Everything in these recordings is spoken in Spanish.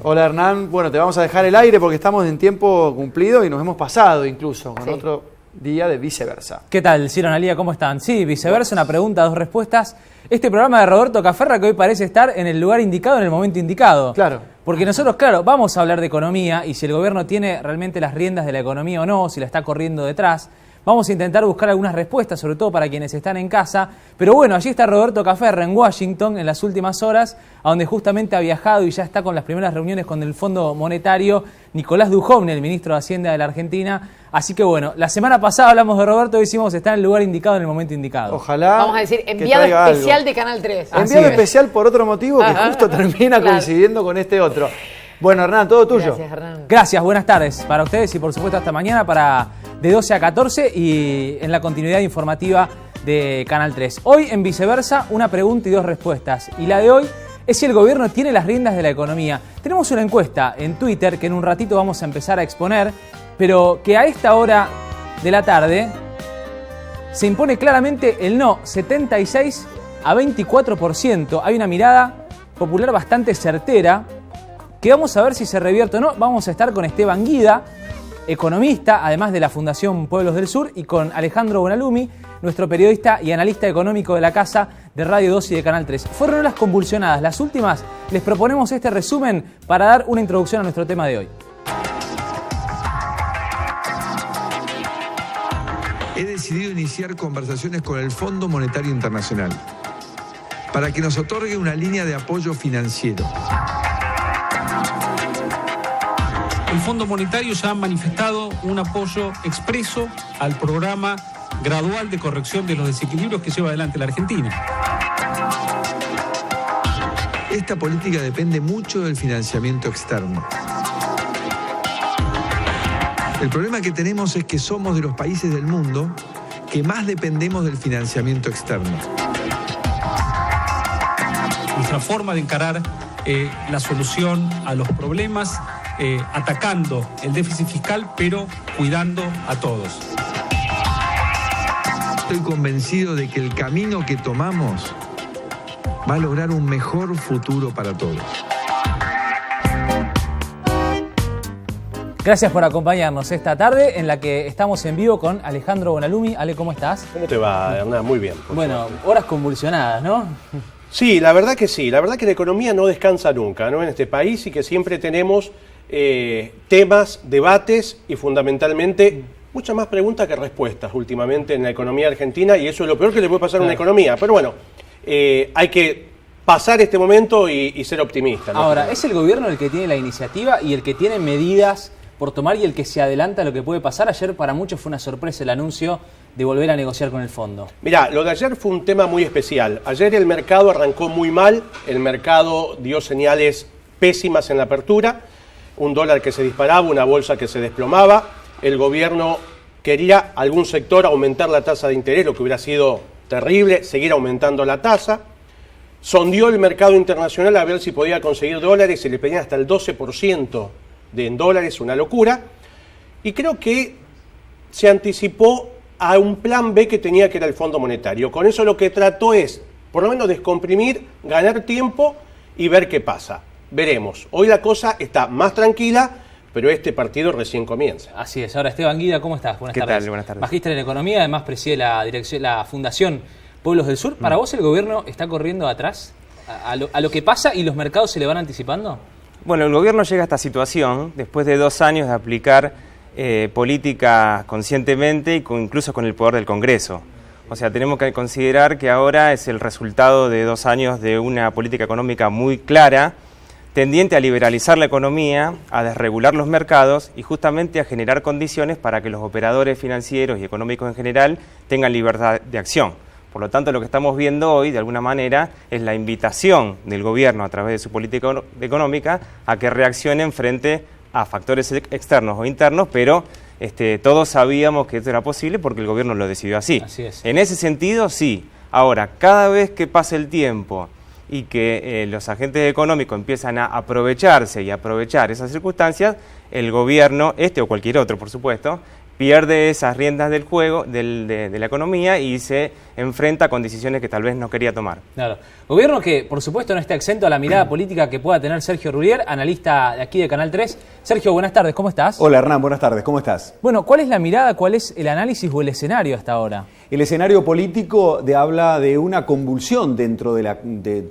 Hola Hernán, bueno, te vamos a dejar el aire porque estamos en tiempo cumplido y nos hemos pasado incluso con otro día de viceversa. ¿Qué tal, Ciro, Analía? ¿Cómo están? Sí, viceversa, una pregunta, dos respuestas. Este programa de Roberto Caferra que hoy parece estar en el lugar indicado, en el momento indicado. Claro. Porque nosotros, claro, vamos a hablar de economía y si el gobierno tiene realmente las riendas de la economía o no, si la está corriendo detrás. Vamos a intentar buscar algunas respuestas, sobre todo para quienes están en casa. Pero bueno, allí está Roberto Caferra en Washington en las últimas horas, a donde justamente ha viajado y ya está con las primeras reuniones con el Fondo Monetario, Nicolás Dujovne, el ministro de Hacienda de la Argentina. Así que bueno, la semana pasada hablamos de Roberto, hoy hicimos está en el lugar indicado, en el momento indicado. Ojalá. Vamos a decir, enviado especial algo de Canal 3. Enviado especial por otro motivo que justo termina coincidiendo con este otro. Bueno, Hernán, todo tuyo. Gracias, Hernán. Gracias, buenas tardes para ustedes y por supuesto hasta mañana para de 12 a 14 y en la continuidad informativa de Canal 3. Hoy en Viceversa, una pregunta y dos respuestas. Y la de hoy es si el gobierno tiene las riendas de la economía. Tenemos una encuesta en Twitter que en un ratito vamos a empezar a exponer, pero que a esta hora de la tarde se impone claramente el no, 76 a 24%. Hay una mirada popular bastante certera que vamos a ver si se revierte o no. Vamos a estar con Esteban Guida, economista, además de la Fundación Pueblos del Sur, y con Alejandro Bonalumi, nuestro periodista y analista económico de la casa de Radio 2 y de Canal 3. Fueron horas convulsionadas. Las últimas, les proponemos este resumen para dar una introducción a nuestro tema de hoy. He decidido iniciar conversaciones con el Fondo Monetario Internacional para que nos otorgue una línea de apoyo financiero. El Fondo Monetario ya ha manifestado un apoyo expreso al programa gradual de corrección de los desequilibrios que lleva adelante la Argentina. Esta política depende mucho del financiamiento externo. El problema que tenemos es que somos de los países del mundo que más dependemos del financiamiento externo. Nuestra forma de encarar la solución a los problemas atacando el déficit fiscal, pero cuidando a todos. Estoy convencido de que el camino que tomamos va a lograr un mejor futuro para todos. Gracias por acompañarnos esta tarde en la que estamos en vivo con Alejandro Bonalumi. Ale, ¿cómo estás? ¿Cómo te va, Hernán? Muy bien. Bueno, horas convulsionadas, ¿no? Sí, la verdad que sí. La verdad que la economía no descansa nunca, ¿no? En este país y que siempre tenemos temas, debates y fundamentalmente muchas más preguntas que respuestas últimamente en la economía argentina y eso es lo peor que le puede pasar a una economía. Pero bueno, hay que pasar este momento y ser optimista, ¿no? Ahora, ¿es el gobierno el que tiene la iniciativa y el que tiene medidas por tomar y el que se adelanta a lo que puede pasar? Ayer para muchos fue una sorpresa el anuncio de volver a negociar con el fondo. Mirá, lo de ayer fue un tema muy especial. Ayer el mercado arrancó muy mal, el mercado dio señales pésimas en la apertura, un dólar que se disparaba, una bolsa que se desplomaba, el gobierno quería algún sector aumentar la tasa de interés, lo que hubiera sido terrible, seguir aumentando la tasa, sondeó el mercado internacional a ver si podía conseguir dólares, se le pedían hasta el 12% en dólares, una locura, y creo que se anticipó a un plan B que tenía, que era el Fondo Monetario. Con eso lo que trató es, por lo menos, descomprimir, ganar tiempo y ver qué pasa. Veremos. Hoy la cosa está más tranquila, pero este partido recién comienza. Así es. Ahora, Esteban Guida, ¿cómo estás? Buenas tardes. ¿Qué tal? Buenas tardes. Magíster en Economía, además preside la Fundación Pueblos del Sur. ¿Para vos el gobierno está corriendo atrás a lo que pasa y los mercados se le van anticipando? Bueno, el gobierno llega a esta situación después de 2 años de aplicar políticas conscientemente y incluso con el poder del Congreso. O sea, tenemos que considerar que ahora es el resultado de 2 años de una política económica muy clara, tendiente a liberalizar la economía, a desregular los mercados y justamente a generar condiciones para que los operadores financieros y económicos en general tengan libertad de acción. Por lo tanto, lo que estamos viendo hoy, de alguna manera, es la invitación del gobierno a través de su política económica a que reaccionen frente a factores externos o internos, pero todos sabíamos que esto era posible porque el gobierno lo decidió así. Así es. En ese sentido, sí. Ahora, cada vez que pase el tiempo y que los agentes económicos empiezan a aprovecharse y aprovechar esas circunstancias, el gobierno, o cualquier otro, por supuesto, pierde esas riendas del juego, de la economía, y se enfrenta con decisiones que tal vez no quería tomar. Claro. Gobierno que, por supuesto, no está exento a la mirada política que pueda tener Sergio Rulier, analista de aquí de Canal 3. Sergio, buenas tardes, ¿cómo estás? Hola Hernán, buenas tardes, ¿cómo estás? Bueno, ¿cuál es la mirada, cuál es el análisis o el escenario hasta ahora? El escenario político habla de una convulsión dentro de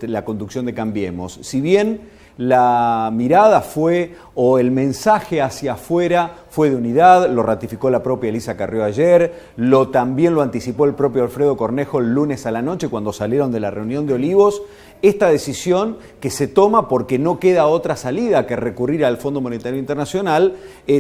la conducción de Cambiemos. Si bien la mirada fue, o el mensaje hacia afuera fue de unidad, lo ratificó la propia Elisa Carrió ayer, también lo anticipó el propio Alfredo Cornejo el lunes a la noche cuando salieron de la reunión de Olivos. Esta decisión que se toma porque no queda otra salida que recurrir al Fondo Monetario Internacional,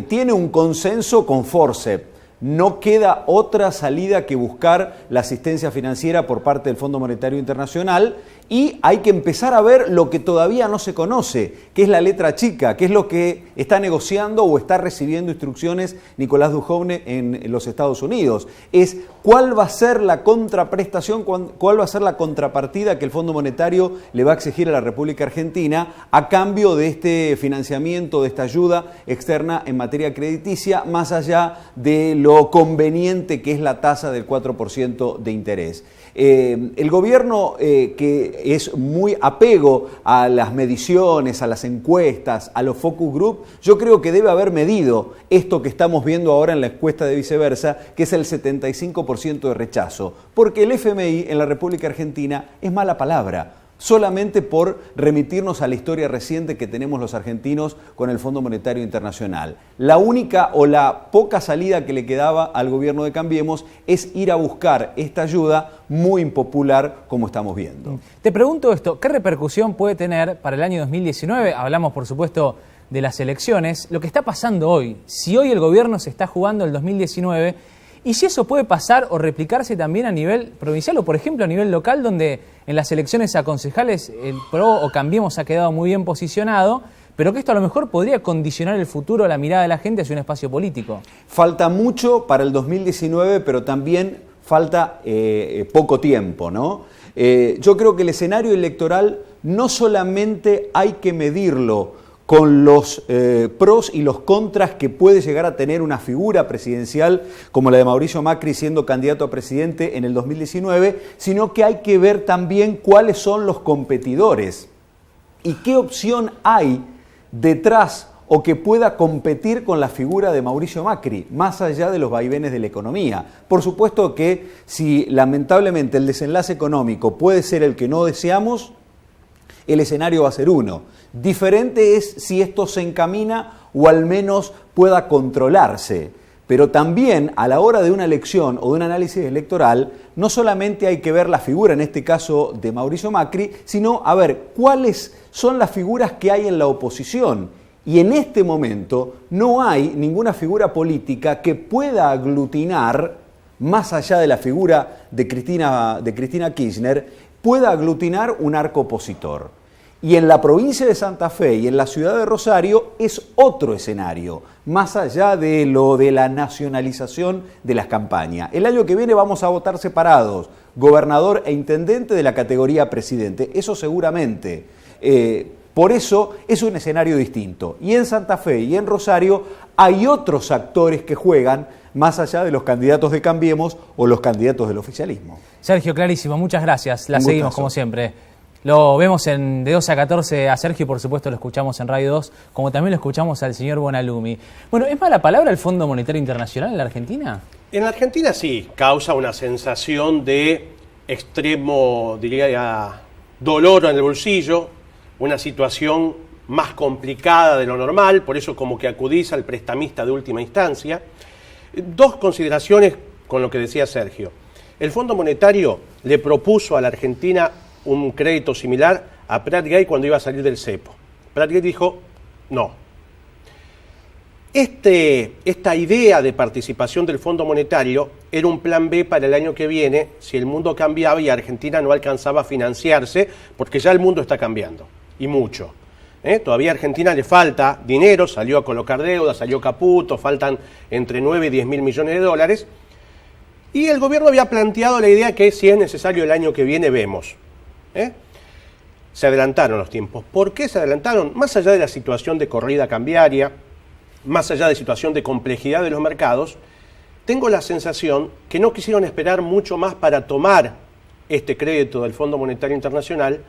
tiene un consenso con Forcep. No queda otra salida que buscar la asistencia financiera por parte del Fondo Monetario Internacional y hay que empezar a ver lo que todavía no se conoce, que es la letra chica, que es lo que está negociando o está recibiendo instrucciones Nicolás Dujovne en los Estados Unidos. Es cuál va a ser la contraprestación, cuál va a ser la contrapartida que el Fondo Monetario le va a exigir a la República Argentina a cambio de este financiamiento, de esta ayuda externa en materia crediticia, más allá de lo conveniente que es la tasa del 4% de interés. El gobierno que es muy apego a las mediciones, a las encuestas, a los focus group, yo creo que debe haber medido esto que estamos viendo ahora en la encuesta de Viceversa, que es el 75% de rechazo, porque el FMI en la República Argentina es mala palabra, solamente por remitirnos a la historia reciente que tenemos los argentinos con el Fondo Monetario Internacional. La única o la poca salida que le quedaba al gobierno de Cambiemos es ir a buscar esta ayuda muy impopular como estamos viendo. Te pregunto esto, ¿qué repercusión puede tener para el año 2019? Hablamos, por supuesto, de las elecciones. Lo que está pasando hoy, si hoy el gobierno se está jugando el 2019, y si eso puede pasar o replicarse también a nivel provincial o, por ejemplo, a nivel local, donde en las elecciones a concejales el PRO o Cambiemos ha quedado muy bien posicionado, pero que esto a lo mejor podría condicionar el futuro, la mirada de la gente hacia un espacio político. Falta mucho para el 2019, pero también falta poco tiempo, ¿no? Yo creo que el escenario electoral no solamente hay que medirlo con los pros y los contras que puede llegar a tener una figura presidencial como la de Mauricio Macri siendo candidato a presidente en el 2019, sino que hay que ver también cuáles son los competidores y qué opción hay detrás o que pueda competir con la figura de Mauricio Macri, más allá de los vaivenes de la economía. Por supuesto que si lamentablemente el desenlace económico puede ser el que no deseamos, el escenario va a ser uno. Diferente es si esto se encamina o al menos pueda controlarse. Pero también a la hora de una elección o de un análisis electoral, no solamente hay que ver la figura, en este caso de Mauricio Macri, sino a ver cuáles son las figuras que hay en la oposición. Y en este momento no hay ninguna figura política que pueda aglutinar, más allá de la figura de Cristina Kirchner, pueda aglutinar un arco opositor. Y en la provincia de Santa Fe y en la ciudad de Rosario es otro escenario, más allá de lo de la nacionalización de las campañas. El año que viene vamos a votar separados, gobernador e intendente de la categoría presidente, eso seguramente. Por eso es un escenario distinto. Y en Santa Fe y en Rosario hay otros actores que juegan más allá de los candidatos de Cambiemos o los candidatos del oficialismo. Sergio, clarísimo, muchas gracias. La seguimos como siempre. Lo vemos de 12 a 14 a Sergio y por supuesto lo escuchamos en Radio 2, como también lo escuchamos al señor Bonalumi. Bueno, ¿es mala palabra el Fondo Monetario Internacional en la Argentina? En la Argentina sí, causa una sensación de extremo, diría, dolor en el bolsillo, una situación más complicada de lo normal, por eso como que acudís al prestamista de última instancia. Dos consideraciones con lo que decía Sergio. El Fondo Monetario le propuso a la Argentina un crédito similar a Prat Gay cuando iba a salir del cepo. Prat Gay dijo, no. Esta idea de participación del Fondo Monetario era un plan B para el año que viene si el mundo cambiaba y Argentina no alcanzaba a financiarse, porque ya el mundo está cambiando, y mucho. Todavía a Argentina le falta dinero, salió a colocar deuda, salió Caputo, faltan entre 9 y 10 mil millones de dólares, y el gobierno había planteado la idea que si es necesario el año que viene vemos. Se adelantaron los tiempos. ¿Por qué se adelantaron? Más allá de la situación de corrida cambiaria, más allá de situación de complejidad de los mercados, tengo la sensación que no quisieron esperar mucho más para tomar este crédito del Fondo Monetario Internacional,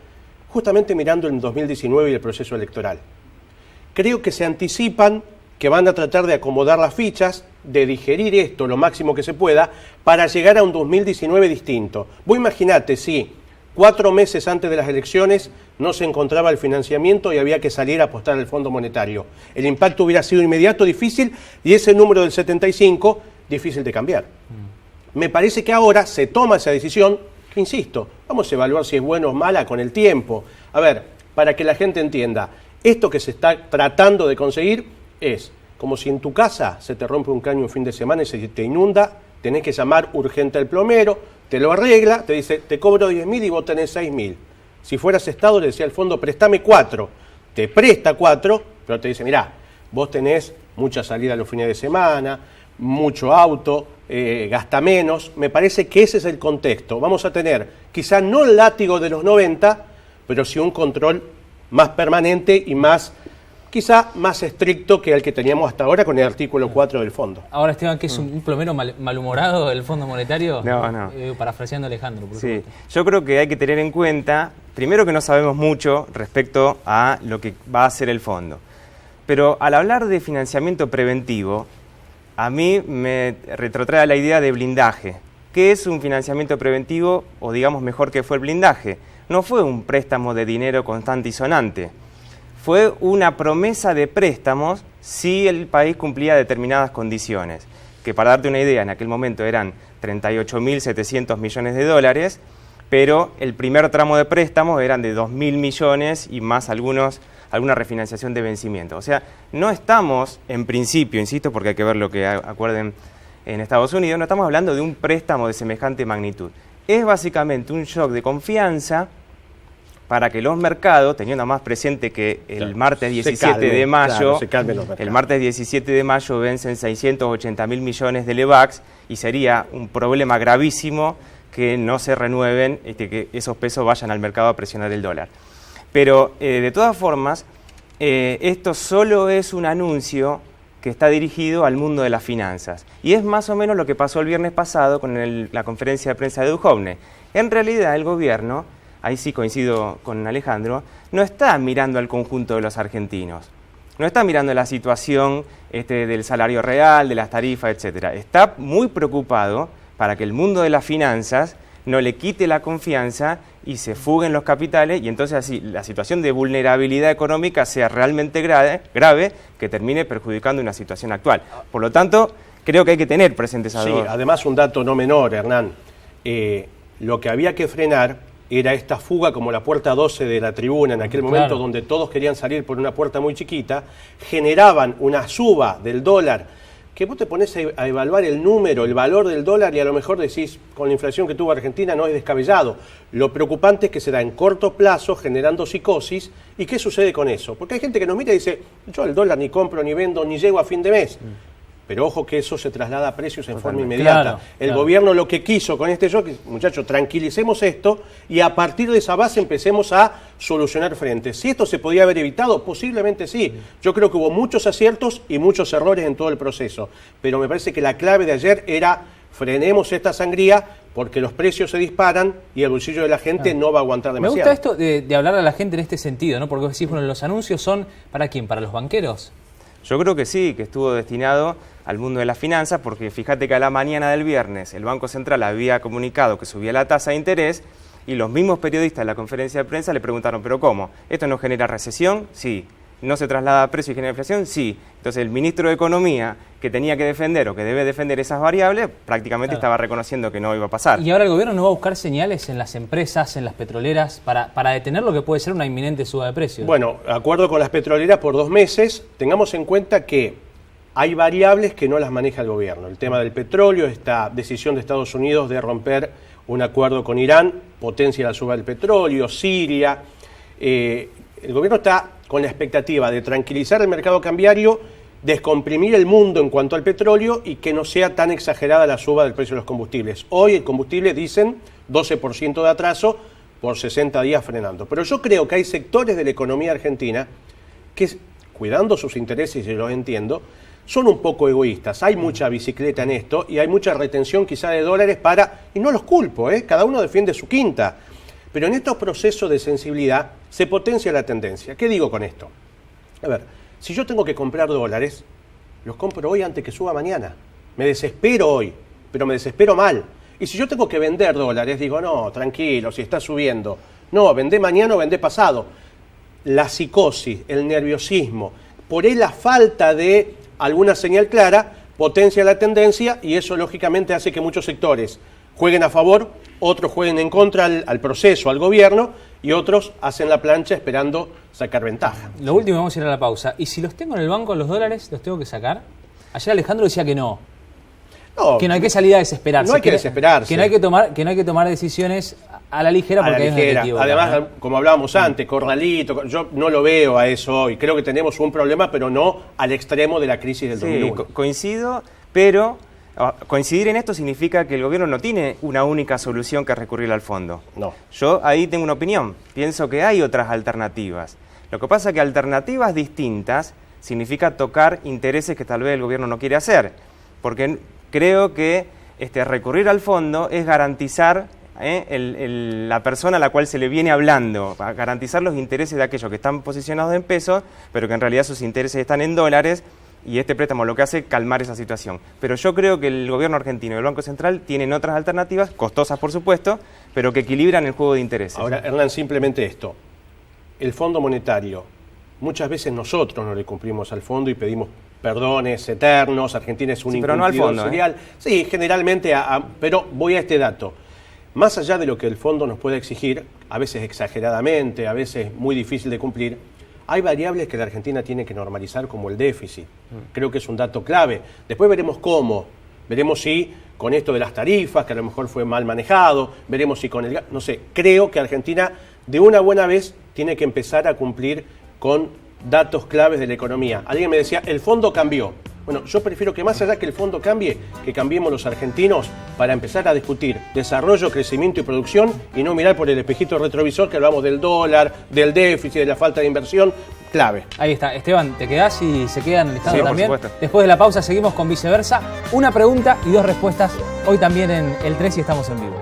justamente mirando el 2019 y el proceso electoral. Creo que se anticipan que van a tratar de acomodar las fichas, de digerir esto lo máximo que se pueda, para llegar a un 2019 distinto. Vos imaginate si 4 meses antes de las elecciones no se encontraba el financiamiento y había que salir a apostar al Fondo Monetario. El impacto hubiera sido inmediato, difícil, y ese número del 75, difícil de cambiar. Me parece que ahora se toma esa decisión, que insisto, vamos a evaluar si es buena o mala con el tiempo. A ver, para que la gente entienda, esto que se está tratando de conseguir es como si en tu casa se te rompe un caño un fin de semana y se te inunda, tenés que llamar urgente al plomero, te lo arregla, te dice, te cobro 10.000 y vos tenés 6.000. Si fueras Estado, le decía al fondo, préstame 4. Te presta 4, pero te dice, mirá, vos tenés mucha salida los fines de semana, mucho auto, gasta menos. Me parece que ese es el contexto. Vamos a tener, quizá no el látigo de los 90, pero sí un control más permanente y más, quizá más estricto que el que teníamos hasta ahora con el artículo 4 del fondo. Ahora, Esteban, ¿qué es un plomero malhumorado del Fondo Monetario? No. Parafraseando a Alejandro, por Sí, supuesto. yo creo que hay que tener en cuenta, primero que no sabemos mucho respecto a lo que va a hacer el fondo. Pero al hablar de financiamiento preventivo, a mí me retrotrae la idea de blindaje. ¿Qué es un financiamiento preventivo? O digamos mejor, ¿qué fue el blindaje? No fue un préstamo de dinero constante y sonante. Fue una promesa de préstamos si el país cumplía determinadas condiciones, que para darte una idea, en aquel momento eran 38.700 millones de dólares, pero el primer tramo de préstamos eran de 2.000 millones y más alguna refinanciación de vencimiento. O sea, no estamos, en principio, insisto, porque hay que ver lo que acuerden en Estados Unidos, no estamos hablando de un préstamo de semejante magnitud. Es básicamente un shock de confianza para que los mercados, teniendo más presente que el martes 17 de mayo, el martes 17 de mayo vencen 680.000 millones de LEVAX y sería un problema gravísimo que no se renueven, que esos pesos vayan al mercado a presionar el dólar. Pero de todas formas, esto solo es un anuncio que está dirigido al mundo de las finanzas. Y es más o menos lo que pasó el viernes pasado con la conferencia de prensa de Duhovne. En realidad el gobierno, ahí sí coincido con Alejandro, no está mirando al conjunto de los argentinos. No está mirando la situación del salario real, de las tarifas, etcétera. Está muy preocupado para que el mundo de las finanzas no le quite la confianza y se fuguen los capitales y entonces así la situación de vulnerabilidad económica sea realmente grave que termine perjudicando una situación actual. Por lo tanto, creo que hay que tener presentes a dos. Sí, además un dato no menor, Hernán. Lo que había que frenar era esta fuga como la puerta 12 de la tribuna en aquel momento, donde todos querían salir por una puerta muy chiquita, generaban una suba del dólar que vos te pones a evaluar el número, el valor del dólar y a lo mejor decís, con la inflación que tuvo Argentina no es descabellado. Lo preocupante es que se da en corto plazo generando psicosis. ¿Y qué sucede con eso? Porque hay gente que nos mira y dice, yo el dólar ni compro, ni vendo, ni llego a fin de mes. Pero ojo que eso se traslada a precios en forma inmediata. El gobierno lo que quiso con este shock, muchachos, tranquilicemos esto y a partir de esa base empecemos a solucionar frentes. Si esto se podía haber evitado, posiblemente sí. Yo creo que hubo muchos aciertos y muchos errores en todo el proceso. Pero me parece que la clave de ayer era frenemos esta sangría porque los precios se disparan y el bolsillo de la gente no va a aguantar demasiado. Me gusta esto de hablar a la gente en este sentido, ¿no? Porque vos decís, bueno, los anuncios son ¿para quién? ¿Para los banqueros? Yo creo que sí, que estuvo destinado al mundo de las finanzas, porque fíjate que a la mañana del viernes el Banco Central había comunicado que subía la tasa de interés y los mismos periodistas en la conferencia de prensa le preguntaron, ¿pero cómo? ¿Esto no genera recesión? Sí. ¿No se traslada a precio y genera inflación? Sí. Entonces el ministro de Economía, que tenía que defender o que debe defender esas variables, prácticamente estaba reconociendo que no iba a pasar. ¿Y ahora el gobierno no va a buscar señales en las empresas, en las petroleras, para detener lo que puede ser una inminente suba de precios? Bueno, de acuerdo con las petroleras, por 2 meses, tengamos en cuenta que hay variables que no las maneja el gobierno. El tema del petróleo, esta decisión de Estados Unidos de romper un acuerdo con Irán, potencia la suba del petróleo, Siria. El gobierno está con la expectativa de tranquilizar el mercado cambiario, descomprimir el mundo en cuanto al petróleo y que no sea tan exagerada la suba del precio de los combustibles. Hoy el combustible, dicen, 12% de atraso por 60 días frenando. Pero yo creo que hay sectores de la economía argentina que, cuidando sus intereses, y los entiendo, son un poco egoístas. Hay mucha bicicleta en esto y hay mucha retención quizá de dólares y no los culpo, cada uno defiende su quinta. Pero en estos procesos de sensibilidad se potencia la tendencia. ¿Qué digo con esto? A ver, si yo tengo que comprar dólares, los compro hoy antes que suba mañana. Me desespero hoy, pero me desespero mal. Y si yo tengo que vender dólares, digo, no, tranquilo, si está subiendo. No, vendé mañana o vendé pasado. La psicosis, el nerviosismo, por ahí la falta de alguna señal clara, potencia la tendencia y eso lógicamente hace que muchos sectores jueguen a favor, otros jueguen en contra al proceso, al gobierno, y otros hacen la plancha esperando sacar ventaja. Lo último, vamos a ir a la pausa. ¿Y si los tengo en el banco, los dólares, los tengo que sacar? Ayer Alejandro decía que no. No, que no hay que salir a desesperarse. No hay que desesperarse. Que no hay que tomar decisiones a la ligera porque es negativo. Además, como hablábamos antes, corralito, yo no lo veo a eso hoy. Creo que tenemos un problema, pero no al extremo de la crisis del 2001. Coincido, pero coincidir en esto significa que el gobierno no tiene una única solución que recurrir al fondo. No. Yo ahí tengo una opinión. Pienso que hay otras alternativas. Lo que pasa es que alternativas distintas significa tocar intereses que tal vez el gobierno no quiere hacer. Porque creo que recurrir al fondo es garantizar la persona a la cual se le viene hablando, garantizar los intereses de aquellos que están posicionados en pesos, pero que en realidad sus intereses están en dólares, y este préstamo lo que hace es calmar esa situación. Pero yo creo que el gobierno argentino y el Banco Central tienen otras alternativas, costosas por supuesto, pero que equilibran el juego de intereses. Ahora, Hernán, simplemente esto. El Fondo Monetario, muchas veces nosotros no le cumplimos al fondo y pedimos perdones eternos. Argentina es un incumplidor serial. Sí, generalmente, pero voy a este dato. Más allá de lo que el fondo nos puede exigir, a veces exageradamente, a veces muy difícil de cumplir, hay variables que la Argentina tiene que normalizar, como el déficit. Creo que es un dato clave. Después veremos cómo. Veremos si con esto de las tarifas, que a lo mejor fue mal manejado, veremos si con el gas, no sé. Creo que Argentina, de una buena vez, tiene que empezar a cumplir con datos claves de la economía. Alguien me decía, el fondo cambió. Bueno, yo prefiero que más allá que el fondo cambie, que cambiemos los argentinos para empezar a discutir desarrollo, crecimiento y producción y no mirar por el espejito retrovisor que hablamos del dólar, del déficit, de la falta de inversión. Clave. Ahí está. Esteban, ¿te quedás y se quedan Alejandro también? Por supuesto. Después de la pausa seguimos con Viceversa. Una pregunta y 2 respuestas. Hoy también en el 3 y estamos en vivo.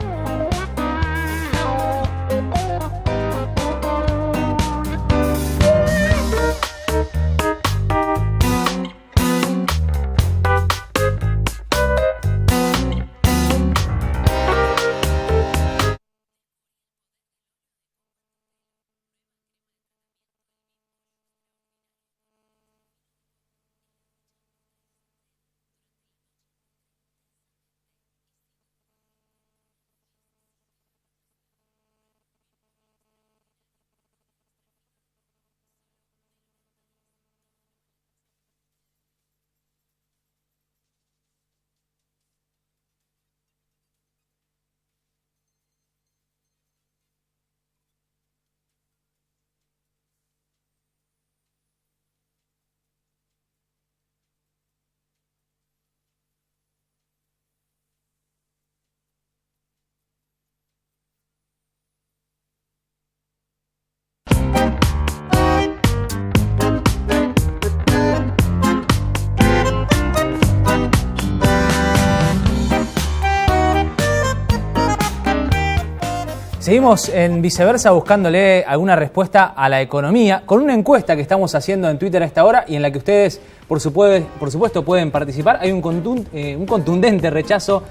Seguimos en Viceversa buscándole alguna respuesta a la economía con una encuesta que estamos haciendo en Twitter a esta hora y en la que ustedes, por supuesto, pueden participar. Hay un contundente rechazo,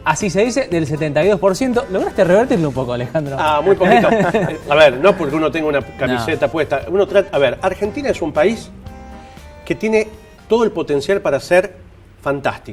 así se dice, del 72%. ¿Lograste revertirlo un poco, Alejandro? Muy poquito. A ver, no porque uno tenga una camiseta puesta. A ver, Argentina es un país que tiene todo el potencial para ser fantástico.